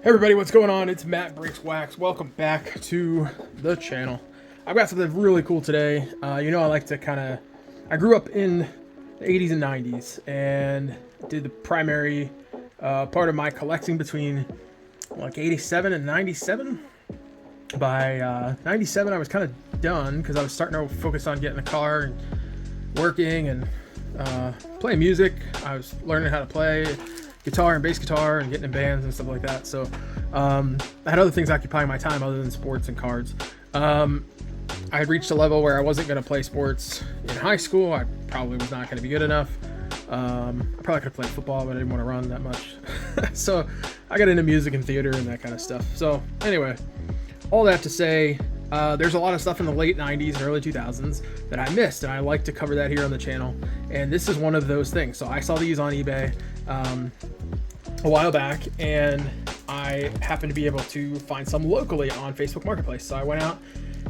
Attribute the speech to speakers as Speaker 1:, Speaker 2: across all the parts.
Speaker 1: Hey everybody, what's going on? It's Matt Breaks Wax. Welcome back to the channel. I've got something really cool today. I like to I grew up in the 80s and 90s and did the primary part of my collecting between like 87 and 97. By 97, I was kind of done because I was starting to focus on getting a car and working and playing music. I was learning how to play guitar and bass guitar and getting in bands and stuff like that. So I had other things occupying my time other than sports and cards. I had reached a level where I wasn't going to play sports in high school. I probably was not going to be good enough. I probably could have played football, but I didn't want to run that much. So I got into music and theater and that kind of stuff. So anyway, all that to say, there's a lot of stuff in the late 90s and early 2000s that I missed, and I like to cover that here on the channel. And this is one of those things. So I saw these on eBay a while back, and I happened to be able to find some locally on Facebook Marketplace. So I went out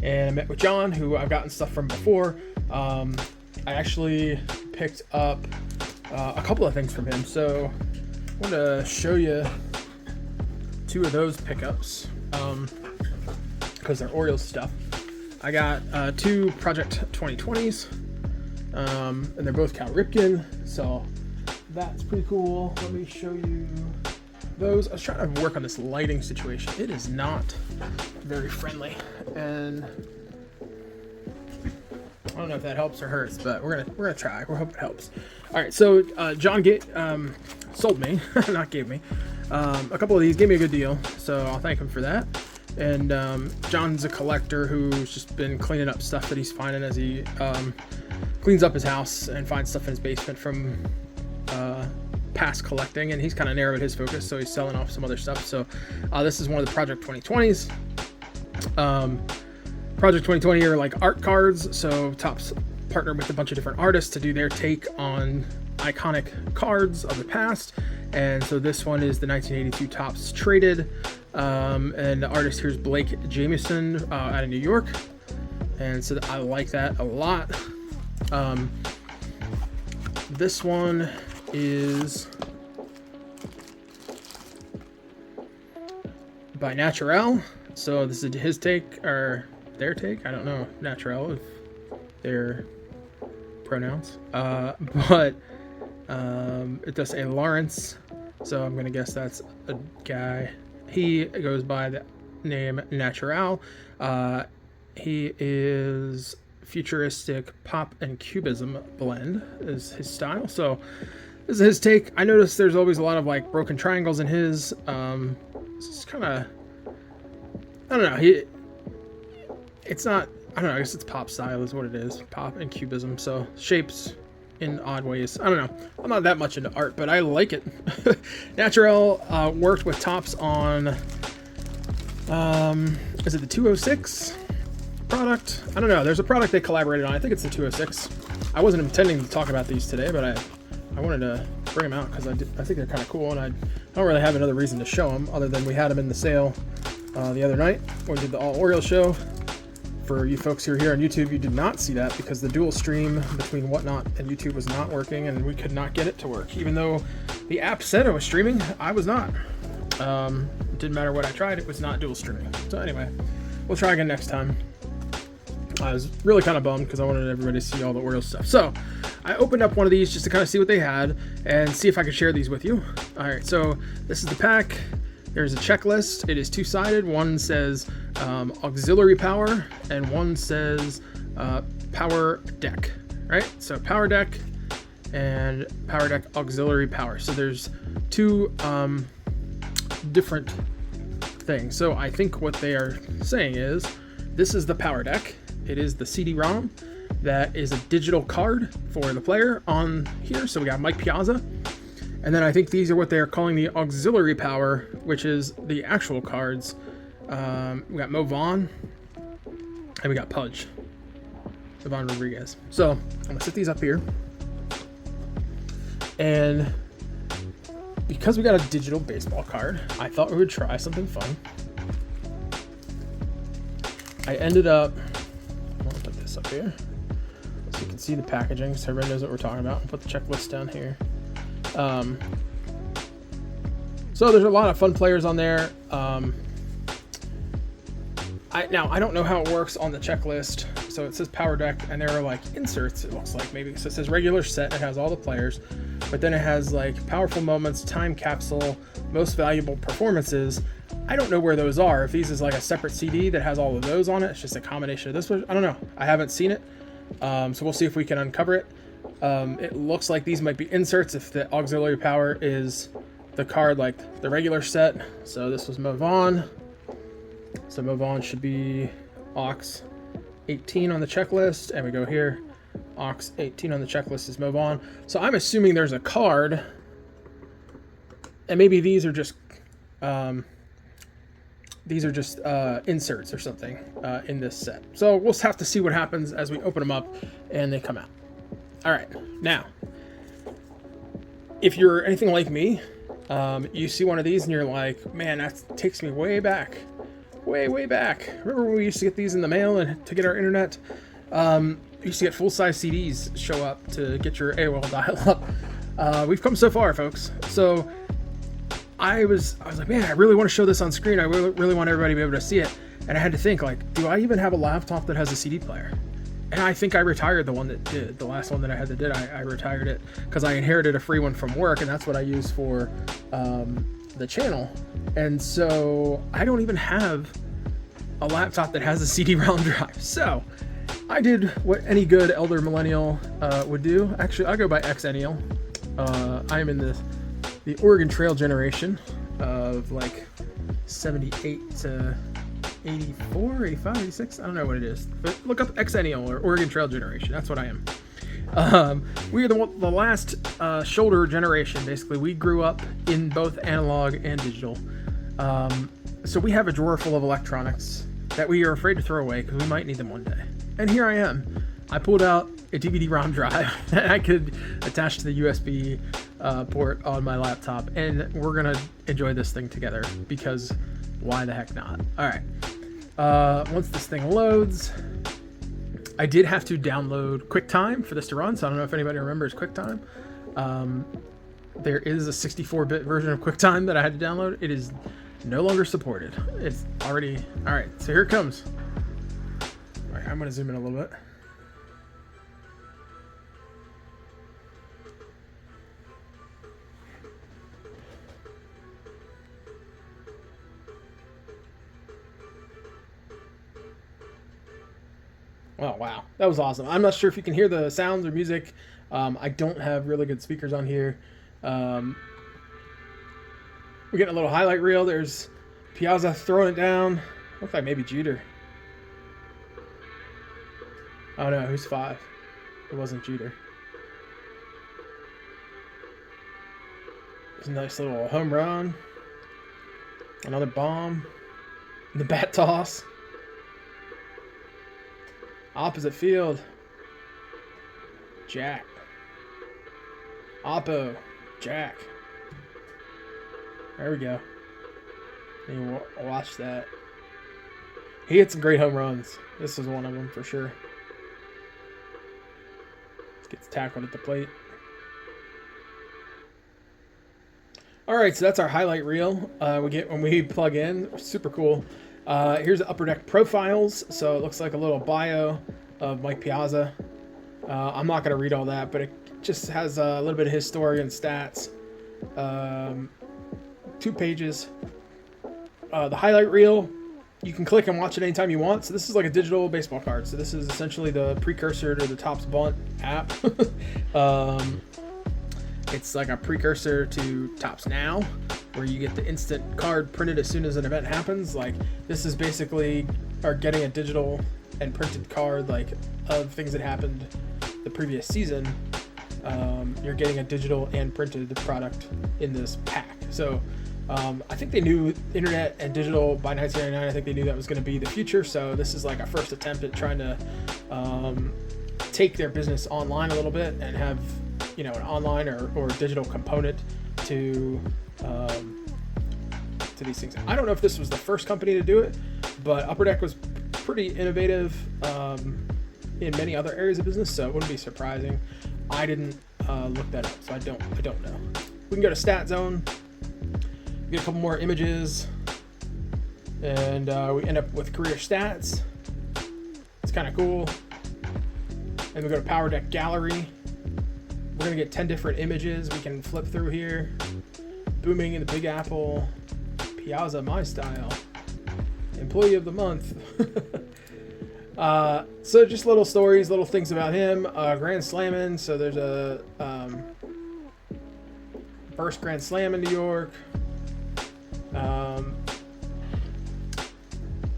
Speaker 1: and I met with John, who I've gotten stuff from before. I actually picked up a couple of things from him. So I want to show you two of those pickups because they're Orioles stuff. I got two Project 2020s, and they're both Cal Ripken, so that's pretty cool. Let me show you those. I was trying to work on this lighting situation. It is not very friendly, and I don't know if that helps or hurts, but we're gonna try. We hope it helps. All right, so John sold me, not gave me, a couple of these. Gave me a good deal, so I'll thank him for that. And John's a collector who's just been cleaning up stuff that he's finding as he cleans up his house and finds stuff in his basement from past collecting, and he's kind of narrowed his focus, so he's selling off some other stuff. So this is one of the Project 2020s. Project 2020 are like art cards, so Topps partnered with a bunch of different artists to do their take on iconic cards of the past. And so this one is the 1982 Topps Traded, and the artist here is Blake Jameson out of New York, and so I like that a lot. This one is by Naturel, so this is his take, or their take, I don't know, Naturel, if their pronouns, but it does say Lawrence, so I'm gonna guess that's a guy. He goes by the name Naturel. He is futuristic pop and cubism blend is his style. So this is his take. I noticed there's always a lot of like broken triangles in his. It's kind of, I don't know. It's not, I don't know. I guess it's pop style is what it is. Pop and cubism. So shapes in odd ways. I don't know. I'm not that much into art, but I like it. Naturel worked with Topps on, is it the 206 product? I don't know. There's a product they collaborated on. I think it's the 206. I wasn't intending to talk about these today, but I wanted to bring them out because I think they're kind of cool, and I don't really have another reason to show them other than we had them in the sale the other night when we did the All Orioles show. For you folks who are here on YouTube, you did not see that because the dual stream between Whatnot and YouTube was not working, and we could not get it to work. Even though the app said it was streaming, I was not. It didn't matter what I tried, it was not dual streaming. So anyway, we'll try again next time. I was really kind of bummed because I wanted everybody to see all the Orioles stuff. So I opened up one of these just to kind of see what they had and see if I could share these with you. All right, so this is the pack. There's a checklist. It is two-sided. One says auxiliary power, and one says PowerDeck. Right? So PowerDeck and PowerDeck auxiliary power. So there's two different things. So I think what they are saying is this is the PowerDeck. It is the CD-ROM that is a digital card for the player on here. So we got Mike Piazza. And then I think these are what they're calling the auxiliary power, which is the actual cards. We got Mo Vaughn, and we got Pudge, Devon Rodriguez. So I'm gonna set these up here. And because we got a digital baseball card, I thought we would try something fun. I ended up, I'm gonna put this up here so you can see the packaging so everybody knows what we're talking about. I'll put the checklist down here. So there's a lot of fun players on there. I don't know how it works on the checklist. So it says PowerDeck, and there are like inserts, it looks like maybe. So it says regular set, it has all the players, but then it has like powerful moments, time capsule, most valuable performances. I don't know where those are. If these is like a separate CD that has all of those on it, it's just a combination of this one. I don't know. I haven't seen it. So we'll see if we can uncover it. It looks like these might be inserts if the auxiliary power is the card like the regular set. So this was move on. So move on should be aux 18 on the checklist, and we go here. Aux 18 on the checklist is move on. So I'm assuming there's a card, and maybe these are just inserts or something in this set. So we'll have to see what happens as we open them up and they come out. All right, now, if you're anything like me, you see one of these and you're like, man, that takes me way back. Way back. Remember when we used to get these in the mail and to get our internet? We used to get full-size CDs show up to get your AOL dial-up. We've come so far, folks. So I was like, man, I really want to show this on screen. I really want everybody to be able to see it. And I had to think, like, do I even have a laptop that has a CD player? And I think I retired the one that did. The last one that I had that did, I retired it because I inherited a free one from work, and that's what I use for the channel. And so I don't even have a laptop that has a CD-ROM drive. So I did what any good elder millennial would do. Actually, I go by Xennial. I am in the Oregon Trail generation of like 78 to 84, 85, 86. I don't know what it is. But look up Xennial or Oregon Trail generation. That's what I am. We are the last shoulder generation, basically. We grew up in both analog and digital. So we have a drawer full of electronics that we are afraid to throw away because we might need them one day. And here I am. I pulled out a DVD-ROM drive that I could attach to the USB port on my laptop, and we're going to enjoy this thing together because why the heck not? All right. Once this thing loads, I did have to download QuickTime for this to run, so I don't know if anybody remembers QuickTime. There is a 64-bit version of QuickTime that I had to download. It is no longer supported. It's already... All right, so here it comes. All right, I'm going to zoom in a little bit. Oh, wow. That was awesome. I'm not sure if you can hear the sounds or music. I don't have really good speakers on here. We're getting a little highlight reel. There's Piazza throwing it down. Looks like maybe Jeter. Oh, no. Who's 5? It wasn't Jeter. There's a nice little home run. Another bomb. The bat toss. Opposite field. Jack. Oppo. Jack. There we go. You watch that. He hit some great home runs. This is one of them for sure. Gets tackled at the plate. All right, so that's our highlight reel we get when we plug in. Super cool. Here's the Upper Deck profiles. So it looks like a little bio of Mike Piazza. I'm not going to read all that, but it just has a little bit of his story and stats. 2 pages. The highlight reel, you can click and watch it anytime you want. So this is like a digital baseball card. So this is essentially the precursor to the Topps Bunt app. It's like a precursor to Topps Now, where you get the instant card printed as soon as an event happens. Like this is basically getting a digital and printed card like of things that happened the previous season. You're getting a digital and printed product in this pack. So I think they knew internet and digital by 1999. I think they knew that was going to be the future. So this is like a first attempt at trying to take their business online a little bit and have, you know, an online or digital component to these things. I don't know if this was the first company to do it, but Upper Deck was pretty innovative in many other areas of business, so it wouldn't be surprising. I didn't look that up, so I don't know. We can go to Stat Zone. We get a couple more images, and we end up with career stats. It's kind of cool. And we go to PowerDeck Gallery. We're gonna get 10 different images we can flip through here. Booming in the Big Apple. Piazza, my style. Employee of the month. So just little stories, little things about him. Grand Slamming. So there's a first Grand Slam in New York.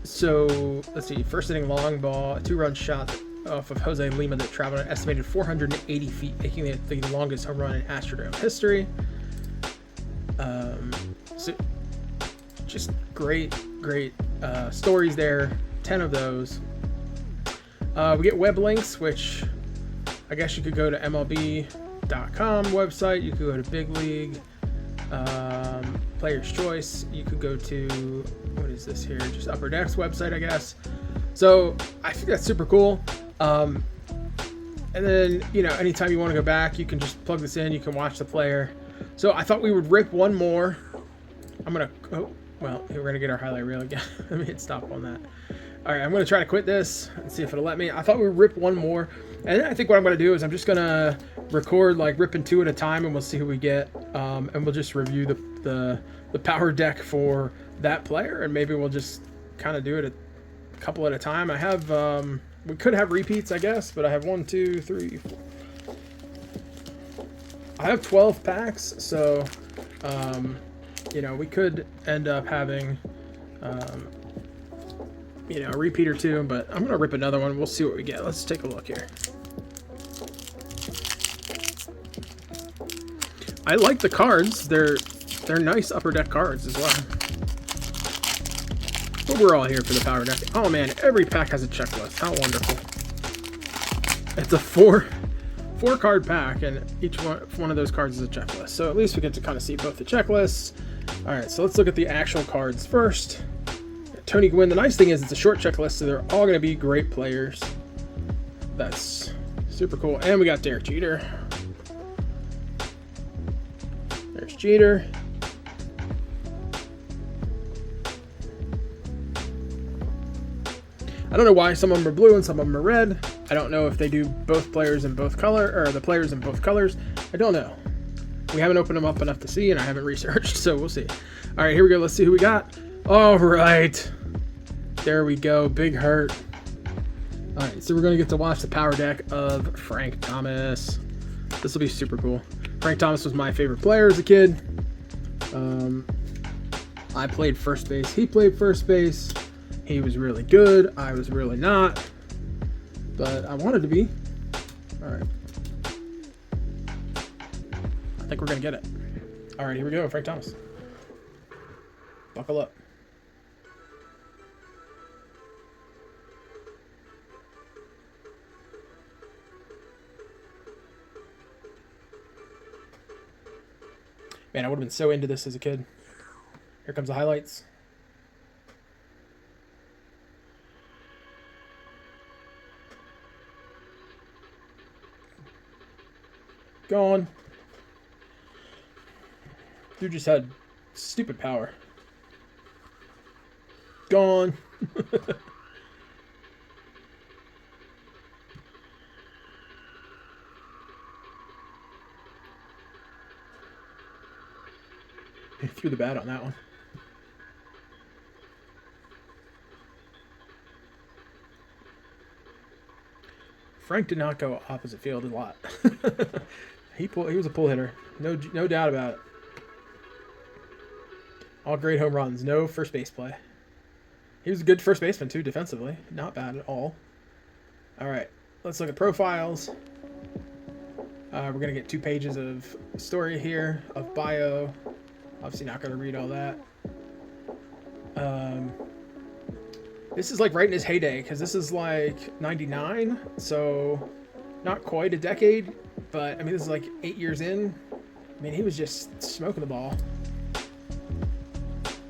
Speaker 1: So let's see. First inning long ball, a 2-run shot off of Jose Lima that traveled an estimated 480 feet, making it the longest home run in Astrodome history. So just great stories there. 10 of those. We get web links, which I guess you could go to MLB.com website. You could go to Big League, Player's Choice. You could go to, what is this here? Just Upper Deck's website, I guess. So I think that's super cool. And then, you know, anytime you want to go back, you can just plug this in. You can watch the player. So I thought we would rip one more. I'm going to, oh, well, we're going to get our highlight reel again. Let me hit stop on that. All right, I'm going to try to quit this and see if it'll let me. I thought we would rip one more. And then I think what I'm going to do is I'm just going to record like ripping 2 at a time, and we'll see who we get. And we'll just review the PowerDeck for that player, and maybe we'll just kind of do it a couple at a time. I have, we could have repeats, I guess, but I have 1, 2, 3, 4. I have 12 packs, so, you know, we could end up having, you know, a repeat or 2, but I'm going to rip another one. We'll see what we get. Let's take a look here. I like the cards. They're nice Upper Deck cards as well. But we're all here for the PowerDeck. Oh man, every pack has a checklist. How wonderful. It's a 4 card pack, and each one of those cards is a checklist. So at least we get to kind of see both the checklists. All right, so let's look at the actual cards first. Tony Gwynn. The nice thing is it's a short checklist, so they're all going to be great players. That's super cool. And we got Derek Jeter. There's Jeter. I don't know why some of them are blue and some of them are red. I don't know if they do both players in both color, or the players in both colors. I don't know. We haven't opened them up enough to see, and I haven't researched, so we'll see. All right, here we go. Let's see who we got. All right. There we go. Big Hurt. All right, so we're going to get to watch the PowerDeck of Frank Thomas. This will be super cool. Frank Thomas was my favorite player as a kid. I played first base. He played first base. He was really good. I was really not. But I wanted to be. All right. I think we're going to get it. All right, here we go. Frank Thomas. Buckle up. Man, I would have been so into this as a kid. Here comes the highlights. Gone. Dude just had stupid power. Gone. He threw the bat on that one. Frank did not go opposite field a lot. He was a pull hitter. No doubt about it. All great home runs. No first base play. He was a good first baseman too, defensively. Not bad at all. All right, let's look at profiles. We're gonna get 2 pages of story here, of bio. Obviously not gonna read all that. This is like right in his heyday, because this is like 99, so not quite a decade, but I mean, this is like 8 years in. I mean, he was just smoking the ball.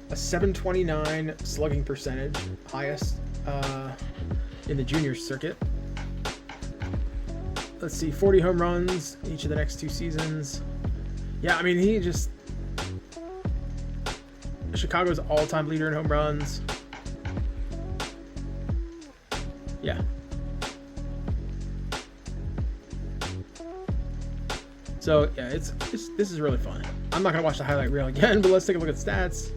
Speaker 1: A 729 slugging percentage, highest in the junior circuit. Let's see, 40 home runs each of the next 2 seasons. Yeah, I mean, he just Chicago's all-time leader in home runs. Yeah. So yeah, this is really fun. I'm not gonna watch the highlight reel again, but let's take a look at the stats.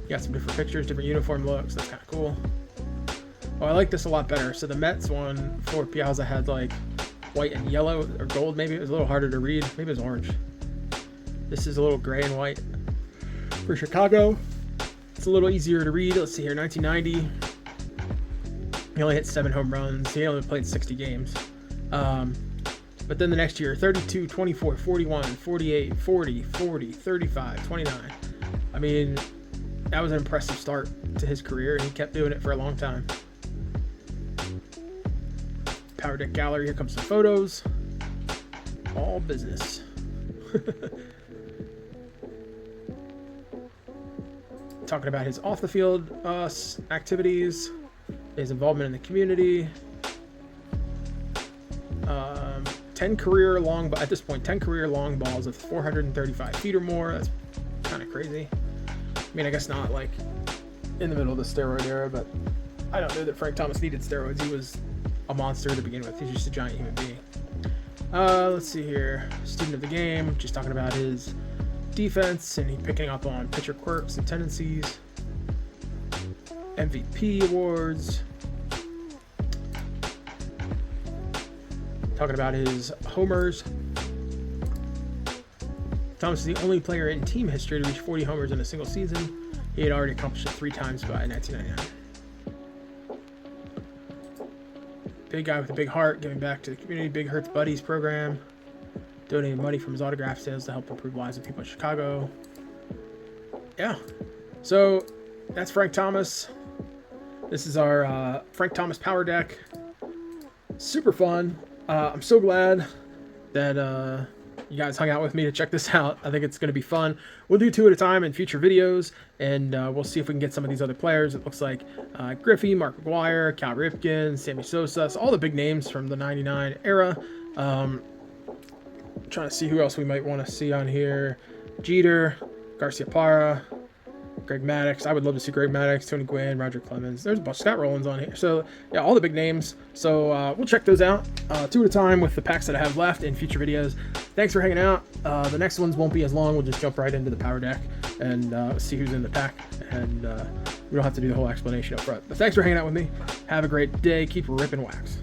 Speaker 1: You got some different pictures, different uniform looks. That's kind of cool. Oh, I like this a lot better. So the Mets one for Piazza had like white and yellow or gold. Maybe it was a little harder to read. Maybe it was orange. This is a little gray and white for Chicago. It's a little easier to read. Let's see here. 1990. He only hit 7 home runs. He only played 60 games. But then the next year, 32, 24, 41, 48, 40, 40, 35, 29. I mean, that was an impressive start to his career, and he kept doing it for a long time. PowerDeck gallery. Here comes some photos. All business. Talking about his off the field activities, his involvement in the community. 10 career long balls of 435 feet or more. That's kind of crazy. I mean, I guess not like in the middle of the steroid era, but I don't know that Frank Thomas needed steroids. He was a monster to begin with. He's just a giant human being. Let's see here. Student of the game, just talking about his defense and he picking up on pitcher quirks and tendencies. MVP awards. Talking about his homers. Thomas is the only player in team history to reach 40 homers in a single season. He had already accomplished it 3 times by 1999. Big guy with a big heart, giving back to the community. Big Hurts Buddies program. Donating money from his autograph sales to help improve lives of people in Chicago. Yeah. So that's Frank Thomas. This is our Frank Thomas PowerDeck. Super fun. I'm so glad that you guys hung out with me to check this out. I think it's going to be fun. We'll do 2 at a time in future videos, and we'll see if we can get some of these other players. It looks like Griffey, Mark McGwire, Cal Ripken, Sammy Sosa, so all the big names from the 99 era. Trying to see who else we might want to see on here. Jeter, Garcia Parra, Greg Maddux. I would love to see Greg Maddux, Tony Gwynn, Roger Clemens. There's a bunch. Scott Rowland's on here. So, yeah, all the big names. So, we'll check those out 2 at a time with the packs that I have left in future videos. Thanks for hanging out. The next ones won't be as long. We'll just jump right into the PowerDeck and see who's in the pack. And we don't have to do the whole explanation up front. But thanks for hanging out with me. Have a great day. Keep ripping wax.